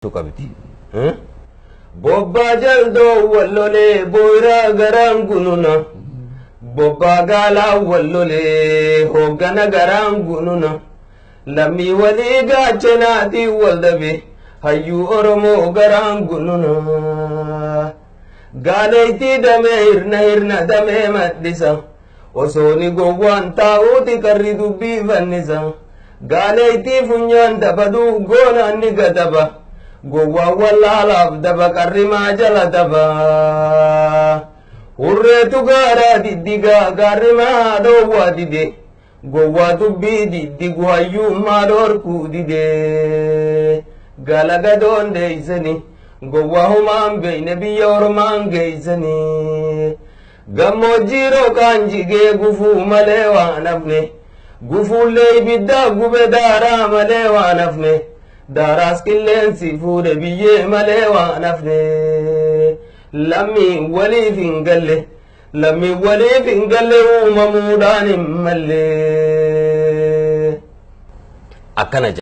Tukabiti. Bobba jaldo wallole boira garan gununa. Bobba gala wallole hoggana garan gununa. Lammi wali gaachenati waldabe hayyu oromo garan gununa. Gaaleyti dame hirna dame maddisa. Osoni gowwan taa'uuti karri dubbii fannisa. Gaaleyti funyaan dabadu goona ni gadaba. Gowwa wallaalaaf daba qarrimaa jala daba. Hurreetu gaara diddigaa gaarrimaa dhoowwaa dide. Gowwaa dubbii diddigu hayyummaa dhorkuu dide. Galagadoon deeysani gowwaa humaan beeyne biyya ormaan geeysani. Gammoojjii rokaan jigee gufuu malee waan hafne. Gufuullee ibiddaa gube daaraa malee waan hafne. Daaraas qilleensi fuudhe biyyee malee waan hafne. Lammi waliif hin galle uumamuudhaan hin malle. Akkana